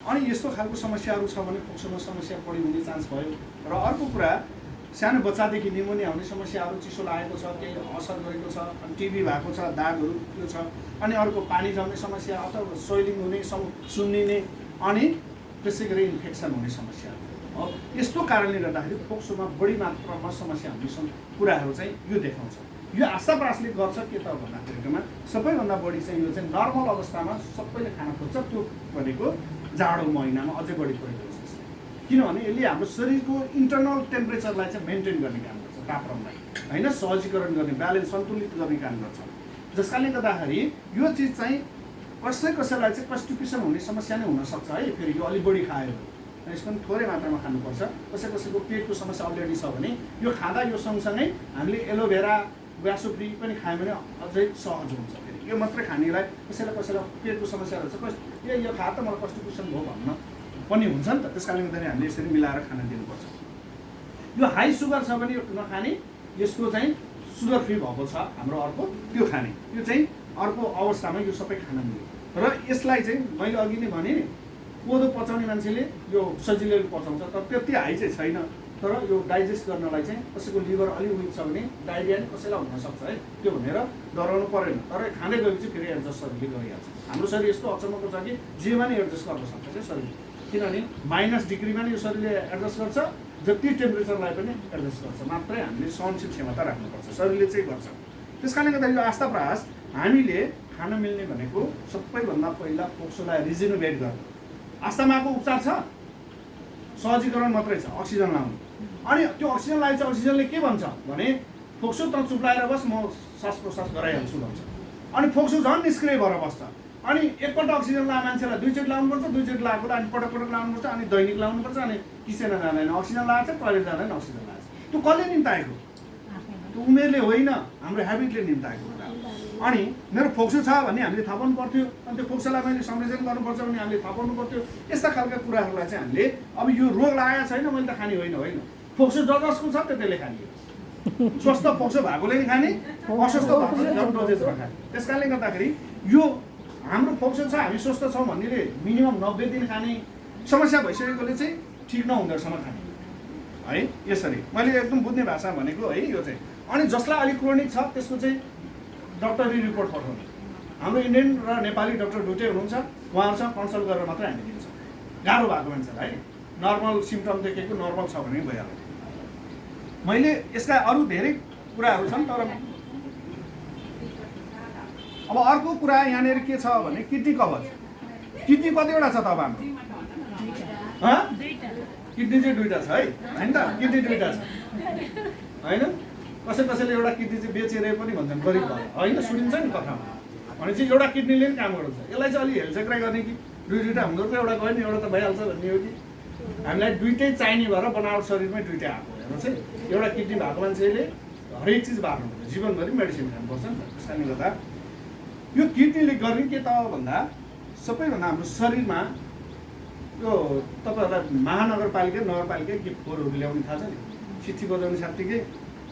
अनि यस्तो खालको समस्याहरू छ भने फोक्सोमा समस्या बढी हुने चान्स भयो। र अर्को कुरा सानो बच्चादेखि निमोनिया हुने समस्याहरू, चिसो लागेको छ, केही असर गरेको छ, अनि टिबी भएको छ, दागहरू त्यो छ, अनि अर्को पानी जम्ने समस्या अथवा सोइलिङ हुने, सुन्निने, अनि त्यसै गरी इन्फेक्सन हुने समस्या हो। यस्तो कारणले गर्दाखेरि फोक्सोमा बढी मात्रामा समस्या हुने कुराहरू चाहिँ यो देखाउँछ। यो आशाप्रासले गर्छ के त भन्दाखेरिमा सबैभन्दा बढी चाहिँ यो चाहिँ नर्मल अवस्थामा सबैले खान खोज्छ, त्यो भनेको जाडो महिनामा अझै बढी प्रयोग हुन्छ। किनभने यसले हाम्रो शरीरको इन्टरनल टेम्परेचरलाई चाहिँ मेन्टेन गर्ने काम गर्छ, तापक्रमलाई होइन, सहजीकरण गर्ने, ब्यालेन्स सन्तुलित गर्ने काम गर्छ। जस कारणले गर्दाखेरि यो चिज चाहिँ कसैलाई चाहिँ कन्स्टिपेसन हुने समस्या नै हुनसक्छ है। फेरि यो अलिक बढी खायो भने यसको पनि थोरै मात्रामा खानुपर्छ। कसैको पेटको समस्या अलरेडी छ भने यो खाँदा यो सँगसँगै हामीले एलोभेरा, ग्यासोफ्री पनि खायो भने अझै सहज हुन्छ। फेरि यो मात्रै खानेलाई कसैलाई पेटको समस्या रहेछ, यो खा त मलाई कन्स्टिपेसन भयो भन्न पनि हुन्छ नि त। त्यस कारणले गर्दाखेरि हामीले यसरी मिलाएर खाना दिनुपर्छ। यो हाई सुगर छ भने यो नखाने, यसको चाहिँ सुगर फ्री भएको छ हाम्रो अर्को त्यो खाने, यो चाहिँ अर्को अवस्थामा यो सबै खाना मिल्यो। र यसलाई चाहिँ मैले अघि नै भने नि, कोदो पचाउने मान्छेले यो सजिलै पचाउँछ, तर त्यति हाई चाहिँ छैन। तर यो डाइजेस्ट गर्नलाई चाहिँ कसैको लिभर अलिक विक छ भने डायरिया नि कसैलाई हुनसक्छ है, त्यो भनेर डराउनु परेन। तर खाँदै गएपछि फेरि एडजस्ट शरीरले गरिहाल्छ। हाम्रो शरीर यस्तो अचम्मको छ कि जेमा नै एडजस्ट गर्न सक्छ क्या शरीर, किनभने माइनस डिग्रीमा नै यो शरीरले एडजस्ट गर्छ, जति टेम्परेचरलाई पनि एडजस्ट गर्छ। मात्रै हामीले सहनशील क्षमता राख्नुपर्छ, शरीरले चाहिँ गर्छ। त्यस कारणले गर्दा यो आस्थाप्रयास हामीले खान मिल्ने भनेको सबैभन्दा पहिला फोक्सोलाई रिजेनोभेट गर्नु। आस्थमाको उपचार छ, सहजीकरण मात्रै छ, अक्सिजन लाउनु। अनि त्यो अक्सिजन लगाएपछि अक्सिजनले के भन्छ भने फोक्सो त चुप्लाएर बस, म श्वास प्रश्वास गराइहाल्छु भन्छ। अनि फोक्सो झन् निष्क्रिय भएर बस्छ। अनि एकपल्ट अक्सिजन लाएको मान्छेलाई 2 चोटि लाउनुपर्छ, 2 चोटि लगाएको अनि पटक लाउनुपर्छ, अनि दैनिक लाउनुपर्छ। अनि किसेन जाँदैन, अक्सिजन लगाएको छ, टोइलेट जाँदैन, अक्सिजन लगाएको छ। त्यो कसले निम्ताएको? त्यो उमेरले होइन, हाम्रो हेबिटले निम्ताएको कुरा। अनि मेरो फोक्सो छ भने हामीले थाहा पाउनु पर्थ्यो, अनि त्यो फोक्सोलाई मैले संरक्षण गर्नुपर्छ भने हामीले थाहा पाउनु पर्थ्यो। यस्ता खालका कुराहरूलाई चाहिँ हामीले अब यो रोग लागेको छैन मैले त खाने होइन, फोक्सो जसको छ त्यसले खाने, स्वस्थ फोक्सो भएकोले नि खाने, अस्वस्थ भएकोले झन् डोजेसमा खाने। त्यस कारणले गर्दाखेरि यो हाम्रो फोक्सो छ, हामी स्वस्थ छौँ भन्नेले मिनिमम 90 दिन खाने, समस्या भइसकेकोले चाहिँ ठिक नहुँदासम्म खाने है। यसरी मैले एकदम बुझ्ने भाषा भनेको है यो चाहिँ। अनि जसलाई अलिक क्रोनिक छ त्यसको चाहिँ डक्टरी रिपोर्ट पठाउनु। हाम्रो इन्डियन र नेपाली डक्टर दुइटै हुनुहुन्छ, उहाँहरूसँग कन्सल्ट गरेर मात्रै हामी दिन्छ। गाह्रो भएको मान्छेलाई नर्मल सिम्टम देखेको नर्मल छ भने भइहाल्यो। मैले यसका अरू धेरै कुराहरू छन्, तर अब अर्को कुरा यहाँनिर के छ भने किडनी कवच। किडनी कतिवटा छ त अब हाम्रो? किडनी चाहिँ 2टा छ है, होइन त? किडनी 2टा छ होइन। कसैले एउटा किडनी चाहिँ बेचेर पनि भन्छन् गरिब भयो होइन, सुनिन्छ नि कथामा। भनेपछि एउटा किडनीले पनि काम गर्छ। यसलाई चाहिँ अलिक हेलचेक्राइ गर्ने कि 2टा हुँदो रहेछ, एउटा गयो नि एउटा त भइहाल्छ भन्ने हो कि हामीलाई 2टै चाहिने भएर बनावट शरीरमै 2टै आएको। हेर्नुहोस् है, एउटा किडनी भएको मान्छेले हरेक चिज बार्नुपर्छ, जीवनभरि मेडिसिन खानुपर्छ नि त। त्यस कारणले गर्दा यो किडनीले गर्ने के त भन्दा सबैभन्दा हाम्रो शरीरमा यो तपाईँहरूलाई महानगरपालिका नगरपालिका के फोहोरहरू ल्याउने थाहा छ नि, चिठी बजाउने साथीकै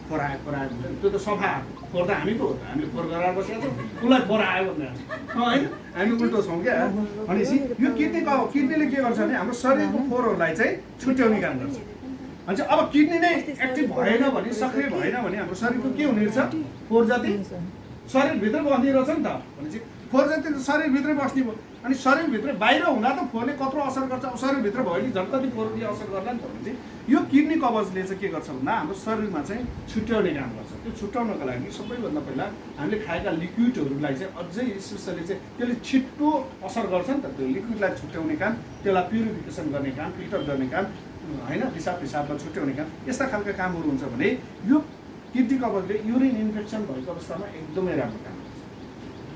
फोहोर आयो हुन्छ त्यो त सफा फोहोर त हामी पो हो त, हामीले फोहोर गराएर बसेका छौँ, उसलाई फोहोर आयो भनेर होइन, हामी उल्टो छौँ क्या। भनेपछि यो किडनीले के गर्छ भने हाम्रो शरीरको फोहोरहरूलाई चाहिँ छुट्याउने काम गर्छ। अनि अब किडनी नै एक्टिभ भएन भने, सक्रिय भएन भने हाम्रो शरीरको के हुने रहेछ? फोहोर जाति शरीरभित्र बस्ने रहेछ नि त। भनेपछि फोहोर जाति त शरीरभित्रै बस्ने भयो। अनि शरीरभित्र बाहिर हुँदा त फोहोरले कत्रो असर गर्छ, शरीरभित्र भयो नि झन् कति फोहोरले असर गर्ला नि त। भनेपछि यो किडनी कवचले चाहिँ के गर्छ भन्दा हाम्रो शरीरमा चाहिँ छुट्याउने काम गर्छ। त्यो छुट्याउनको लागि सबैभन्दा पहिला हामीले खाएका लिक्विडहरूलाई चाहिँ अझै स्पेसली चाहिँ त्यसले छिट्टो असर गर्छ नि त। त्यो लिक्विडलाई छुट्याउने काम, त्यसलाई प्युरिफिकेसन गर्ने काम, फिल्टर गर्ने काम होइन, पिसाबलाई छुट्याउने काम, यस्ता खालका कामहरू हुन्छ भने यो किडनी कवचले युरिन इन्फेक्सन भएको अवस्थामा एकदमै राम्रो काम गर्छ।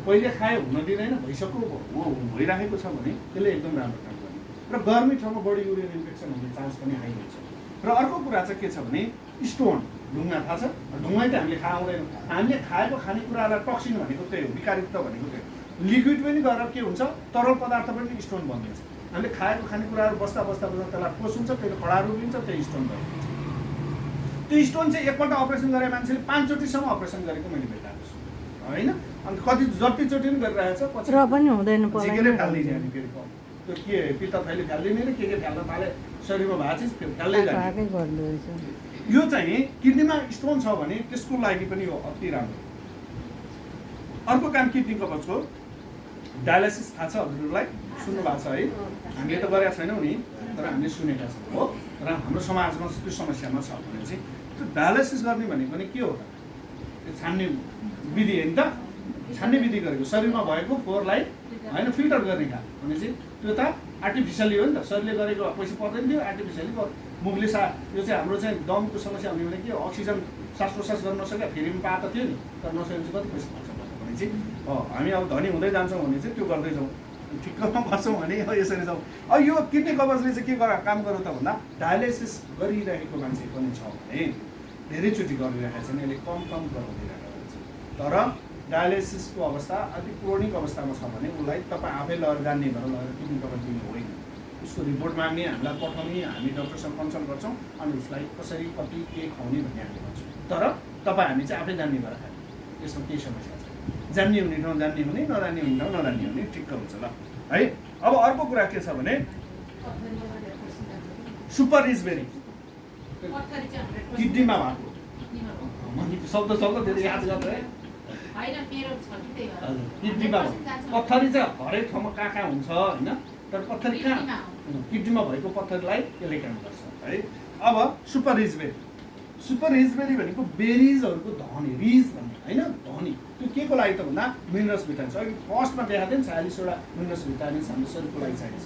पहिले खायो हुन दिँदैन, भइराखेको छ भने त्यसले एकदम राम्रो काम गर्ने। र गर्मी ठाउँमा बढी युरिन इन्फेक्सन हुने चान्स पनि हाई हुन्छ। र अर्को कुरा चाहिँ के छ भने स्टोन, ढुङ्गा थाहा छ? ढुङ्गा त हामीले खाँदैनौँ, हामीले खाएको खानेकुरालाई टक्सिन भनेको त्यही हो, विकारिता भनेको त्यही हो। लिक्विड पनि गरेर के हुन्छ, तरल पदार्थ पनि स्टोन बनिन्छ। हामीले खाएको खानेकुराहरू बस्दा त्यसलाई फोर्स हुन्छ, त्यसले खडाहरू लिन्छ, त्यही स्टोन भयो। त्यो स्टोन चाहिँ एकपल्ट अपरेसन गरे मान्छेले 5 चोटिसम्म अपरेसन गरेको मैले भेटाएको छु होइन। अनि कति जतिचोटि पनि गरिरहेको छ, पछि र पनि हुँदैन, झिकेरै फाल्दिन्छ अनि फेरि त्यो के पित्त थैली फ्याल्दिने र के फ्याल्न थाले शरीरमा भएको चिज फ्याल्दै जाने यो चाहिँ किडनीमा स्टोन छ भने त्यसको लागि पनि हो अति राम्रो। अर्को काम किडनी कवचको डायलाइसिस थाहा छ हजुरहरूलाई, सुन्नु भएको छ है? हामीले त गरेका छैनौँ नि, तर हामीले सुनेका छौँ हो। र हाम्रो समाजमा त्यो समस्यामा छ भने चाहिँ त्यो डायलाइसिस गर्ने भनेको नि के हो त? त्यो छान्ने विधि होइन त? छान्ने विधि गरेको शरीरमा भएको फोहोरलाई होइन फिल्टर गर्ने काम भने चाहिँ त्यो त आर्टिफिसियली हो नि त, शरीरले गरेको पैसा पर्दैन थियो, आर्टिफिसियली मुखले यो चाहिँ हाम्रो चाहिँ दमको समस्या हुने भने के अक्सिजन श्वास प्रश्वास गर्न नसक्यो, फेरि पनि पाएको थियो नि, तर नसकेपछि कति पैसा पर्छ भने चाहिँ हामी अब धनी हुँदै जान्छौँ भने चाहिँ त्यो गर्दैछौँ, ठिक्कमा बस्छौँ भने यसरी जाउँ। अब यो किडनी कवचले चाहिँ के काम गरौँ त भन्दा डायलाइसिस गरिरहेको मान्छे पनि छ भने धेरैचोटि गरिरहेको छ भने यसले कम गराउँदिरहेको हुन्छ। तर डायलाइसिसको अवस्था अति क्रोनिक अवस्थामा छ भने उसलाई तपाईँ आफै लगेर जान्ने भएर लगेर किडनी कवच दिनु होइन, उसको रिपोर्ट माग्ने, हामीलाई पठाउने, हामी डक्टरसँग कन्सल्ट गर्छौँ अनि उसलाई कसरी कति के खुवाउने भन्ने हामी भन्छौँ। तर तपाईँ हामी चाहिँ आफै जान्ने भएर खाने, यसमा केही समस्या छ। जान्ने हुने ठाउँ जान्ने हुने, नजान्ने हुने ठाउँ नजान्ने हुने, ठिक्क हुन्छ ल है। अब अर्को कुरा के छ भने सुपर रिजबेरी किडनीमा भएको शब्द धेरै याद गर्दै किडनीमा पत्थरी चाहिँ हरेक ठाउँमा कहाँ हुन्छ होइन, तर पत्थरी कहाँ किडनीमा भएको पत्थरलाई यसले काम गर्छ है। अब सुपर रिजबेरी भनेको बेरिजहरूको धनी, रिज भन्ने होइन धनी, त्यो के को लागि त भन्दा मिनरल्स भिटामिन्स। अघि फर्स्टमा देखाएको थिएँ नि 46वटा मिनरल्स भिटामिन्स हाम्रो शरीरको लागि चाहिन्छ।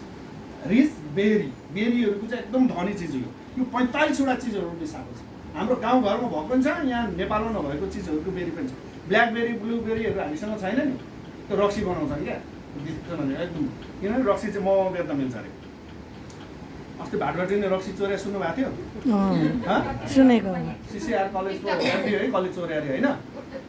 बेरीहरूको चाहिँ एकदम धनी चिज हो यो 45वटा चिजहरू मिसाएको छ। हाम्रो गाउँघरमा भएको पनि छ, यहाँ नेपालमा नभएको चिजहरूको बेरी पनि छ। ब्ल्याकबेरी ब्लुबेरीहरू हामीसँग छैन नि, त्यो रक्सी बनाउँछन् क्या एकदम, किनभने रक्सी चाहिँ मगाउनु बेच्दा मिल्छ अरे। अस्ति भाटघाटीले रक्सी चोरेर सुन्नु भएको थियो? सुनेको सिसिआर कलेजको है कलेज चोरे अरे होइन।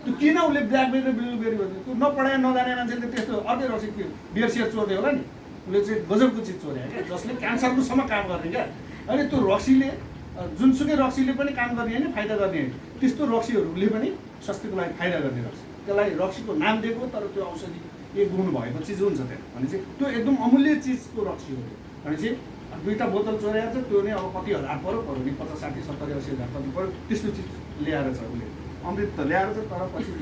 त्यो किन उसले ब्ल्याकबेरी ब्लुबेरी भन्यो? त्यो नपढाए नजाने मान्छेले त्यस्तो अर्कै रक्सी बियर सियर चोर्दै होला नि, उसले चाहिँ गजबको चिज चोरे क्या, जसले क्यान्सरकोसम्म काम गर्ने क्या। अनि त्यो रक्सीले जुनसुकै रक्सीले पनि काम गर्ने होइन, फाइदा गर्ने होइन, त्यस्तो रक्सीहरूले पनि स्वास्थ्यको लागि फाइदा गर्ने रक्सी, त्यसलाई रक्सीको नाम दिएको, तर त्यो औषधि एक गुण भएको चिज हुन्छ त्यहाँ भने चाहिँ त्यो एकदम अमूल्य चिजको रक्सी हो भने चाहिँ 2टा बोतल चोरेर चाहिँ त्यो नै अब कति हजार पऱ्यो नि, 50 60 70 80 हजार कति पऱ्यो, त्यस्तो चिज ल्याएर छ उसले। अमृत त ल्याएर चाहिँ तर पछि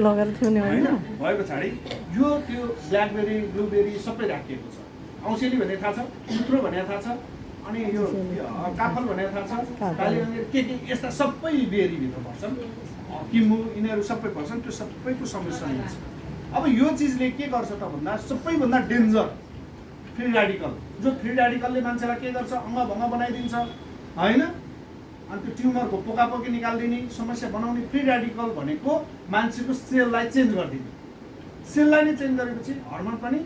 लगेर थुन्यो होइन भएको छाडी यो त्यो ब्ल्याकबेरी ब्लुबेरी सबै राखिएको छ। औँसेली भनेको थाहा छ, सुत्रो भनेको थाहा छ, अनि यो काफल भनेको थाहा छ, काली के यस्ता सबै बेरीभित्र पर्छन्, किम्बु यिनीहरू सबै पर्छन्, त्यो सबैको सम्मिश्रण हुन्छ। अब यो चिजले के गर्छ त भन्दा सबैभन्दा डेन्जर फ्री रेडिकल, जो फ्री रेडिकलले मान्छेलाई के गर्छ अङ्गभङ्ग बनाइदिन्छ होइन, अनि त्यो ट्युमरको पोकापोकी निकालिदिने समस्या बनाउने फ्री रेडिकल भनेको मान्छेको सेललाई चेन्ज गरिदिने। सेललाई नै चेन्ज गरेपछि हर्मोन पनि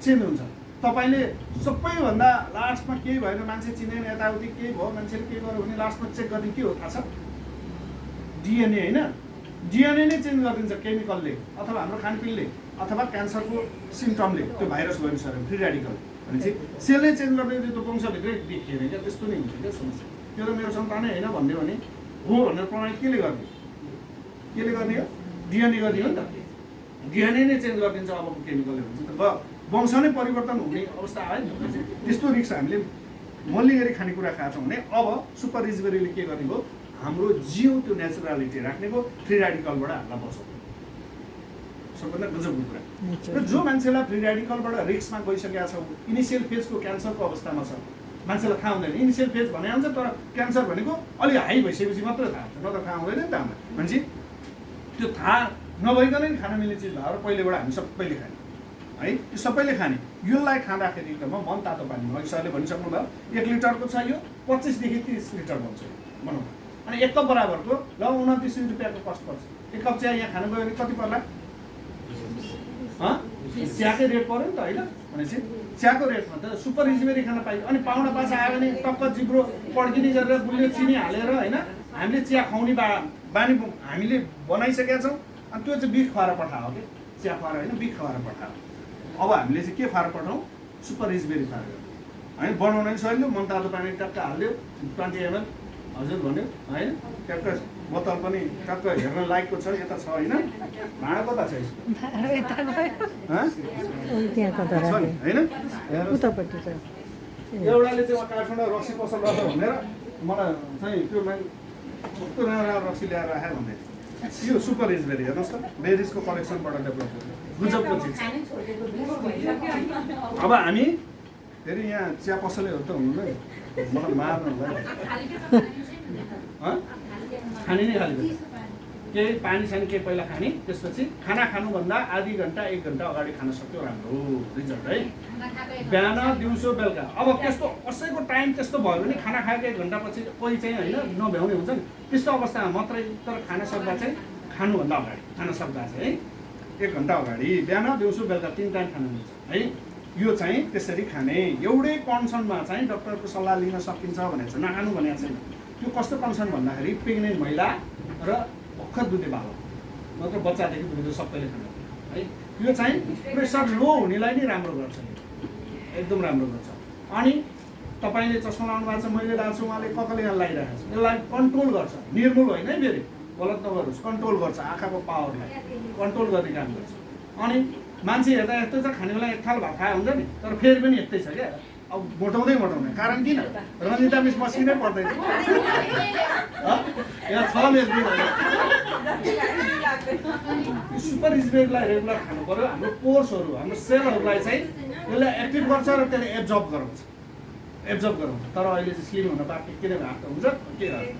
चेन्ज हुन्छ। तपाईँले सबैभन्दा लास्टमा केही भएर मान्छे चिनेन यताउति केही भयो मान्छेले के गर्यो भने लास्टमा चेक गर्ने के हो थाहा छ? डिएनए होइन, डिएनए नै चेन्ज गरिदिन्छ केमिकलले अथवा हाम्रो खानपिनले अथवा क्यान्सरको सिम्टमले। त्यो भाइरस भयो सर फ्री रेडिकल भने चाहिँ सेलले चेन्ज गर्दै त्यो वंशभित्रै देखिएन क्या, त्यस्तो नै हुन्छ क्या समस्या। त्यो त मेरो सन्तानै होइन भनिदियो भने हो भनेर प्रमाण केले गर्ने हो? डिएनए गर्ने हो नि त, डिएनए नै चेन्ज गरिदिन्छ अबको केमिकलले हुन्छ त वंश नै परिवर्तन हुने अवस्था आयो नि। त्यस्तो रिक्स हामीले मल्ली गरी खानेकुरा खाएको छौँ भने अब सुपर रिजबेरीले के गर्ने हो हाम्रो जिउ त्यो नेचुरालिटी राख्ने भयो, फ्री रेडिकलबाट हामीलाई बचाउने सबभन्दा गजबको कुरा। र जो मान्छेलाई फ्री रेडिकलबाट रिक्समा गइसकेका छौँ, इनिसियल फेजको क्यान्सरको अवस्थामा छ, मान्छेलाई थाहा हुँदैन इनिसियल फेज भने हुन्छ, तर क्यान्सर भनेको अलि हाई भइसकेपछि मात्रै थाहा हुन्छ, नत्र थाहा हुँदैन नि त हामीलाई। भनेपछि त्यो थाहा नभइकन नि खान मिल्ने चिज भएर पहिलेबाट हामी सबैले खाने है, यो सबैले खाने। यसलाई खाँदाखेरि एकदम मन तातो पानीमा अघि सरले भनिसक्नु भयो 1 लिटरको छ यो 25 देखि 30 लिटर बन्छ बनाउनु, अनि 1 कप बराबरको ल 29 रुपियाँको कस्ट पर्छ। 1 कप चिया यहाँ खानु गयो भने कति पर्ला? चियाकै रेट पऱ्यो नि त होइन, भनेपछि चियाको रेटमा त सुपर रिजबेरी खान पाइयो। अनि पाहुना पासा आयो भने टक्क जिब्रो पड्किने गरेर गुलियो चिनी हालेर होइन हामीले चिया खुवाउने बानी हामीले बनाइसकेका छौँ, अनि त्यो चाहिँ बिख खुवाएर पठायो कि चिया खुवाएर होइन, बिख खुवाएर पठायो। अब हामीले चाहिँ के खुवाएर पठाउँ? सुपर रिजबेरी खुवाएर होइन, बनाउन नि सजिलो, मन तातो पानी टक्क हालिदियो 20 ml हजुर भन्यो होइन ट्याक्क बोतल पनि ट्याक्क हेर्न लायकको छ यता छ होइन भाँडा कता छ यसको त्यहाँ कता छ नि राखेँ होइन हेर्नुहोस्। उतापट्टि छ एउटाले चाहिँ काठमाडौँ रक्सी पसल गर्छ भनेर मलाई चाहिँ त्यो कस्तो राम्रो राम्रो रक्सी ल्याएर राखेँ भन्दै थियो। यो सुपर रिच बेरी हेर्नुहोस् त बेरिजको कलेक्सनबाट डेभलप गुजबको चिज। अब हामी फेरि यहाँ चिया पसलेहरू त हुनु नि मलाई मार्नु होला खाने नै खाली केही पानी सानी केही पहिला खाने त्यसपछि खाना खानुभन्दा आधी घन्टा 1 घन्टा अगाडि खान सक्यो राम्रो रिजल्ट है। बिहान दिउँसो बेलुका अब त्यस्तो कसैको टाइम त्यस्तो भयो भने खाना खाएको 1 घन्टापछि कोही चाहिँ होइन नभ्याउने हुन्छ नि त्यस्तो अवस्थामा मात्रै तर खाना सक्दा चाहिँ खानुभन्दा अगाडि खान सक्दा चाहिँ है 1 घन्टा अगाडि बिहान दिउँसो बेलुका 3 टाइम खानु मिल्छ है। यो चाहिँ त्यसरी खाने एउटै कन्सर्नमा चाहिँ डक्टरको सल्लाह लिन सकिन्छ भनेको छ नखानु भनेको छैन। त्यो कस्तो कन्सर्न भन्दाखेरि प्रेग्नेन्ट महिला र भर्खर दुधे बालक मात्र बच्चादेखि दुधे सबैले खानु है। यो चाहिँ प्रेसर लो हुनेलाई नै राम्रो गर्छ एकदम राम्रो गर्छ। अनि तपाईँले चस्मा लाउनु भएको छ मैले लगाएको छु उहाँले ककले यहाँ लगाइरहेको छ यसलाई कन्ट्रोल गर्छ निर्मूल होइन है फेरि गलत नगरोस् कन्ट्रोल गर्छ आँखाको पावरलाई कन्ट्रोल गर्ने काम गर्छ। अनि मान्छे हेर्दा यस्तो छ खाने बेला एक थाल भात खाए हुन्छ नि तर फेरि पनि यस्तै छ क्या अब मोटाउँदै कारण किन रञ्जिता मिस मसिनै पर्दैन यहाँ छ सुपर रिजनेबललाई रेगुलर खानु पर्यो। हाम्रो पोर्सहरू हाम्रो सेलहरूलाई चाहिँ यसले एक्टिभ गर्छ र त्यसले एब्जर्ब गराउँछ तर अहिले चाहिँ स्लिम हुन बाँकी किन भएको हुन्छ के होइन।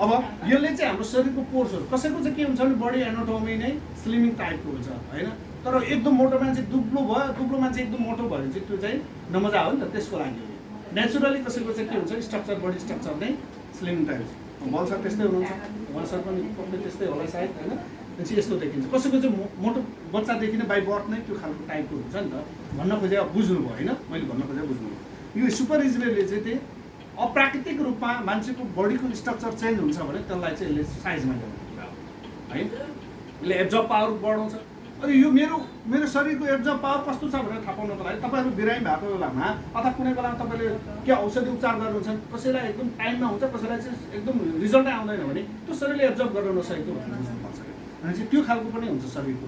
अब यसले चाहिँ हाम्रो शरीरको पोर्सहरू कसैको चाहिँ के हुन्छ भने बडी एनाटोमी नै स्लिमिङ टाइपको हुन्छ होइन तर एकदम मोटो मान्छे दुब्लो मान्छे एकदम मोटो भयो भने चाहिँ त्यो चाहिँ नमजा हो नि त त्यसको लागि नेचुरली कसैको चाहिँ के हुन्छ स्ट्रक्चर बडी स्ट्रक्चर नै स्लिमिङ टाइप बल्सर त्यस्तै हुनुहुन्छ बल्सर पनि त्यस्तै होला सायद होइन त्यसपछि यस्तो देखिन्छ कसैको चाहिँ मोटो बच्चादेखि नै बाई बर्थ नै त्यो खालको टाइपको हुन्छ नि त भन्न खोजेको बुझ्नुभयो होइन मैले भन्न खोजेको बुझ्नुभयो। यो सुपर रिजनेबलले चाहिँ त्यही अप्राकृतिक रूपमा मान्छेको बडीको स्ट्रक्चर चेन्ज हुन्छ भने त्यसलाई चाहिँ यसले साइजमा ल्याउने कुरा हो है। यसले एब्जर्ब पावर बढाउँछ। अनि यो मेरो शरीरको एब्जर्ब पावर कस्तो छ भनेर थाहा पाउनको लागि तपाईँहरू बिरामी भएको बेलामा अथवा कुनै बेलामा तपाईँले के औषधि उपचार गर्नुहुन्छ कसैलाई एकदम टाइममा हुन्छ कसैलाई चाहिँ एकदम रिजल्टै आउँदैन भने त्यो शरीरले एब्जर्ब गर्न नसकेको भनेर बुझ्नुपर्छ। अनि चाहिँ त्यो खालको पनि हुन्छ शरीरको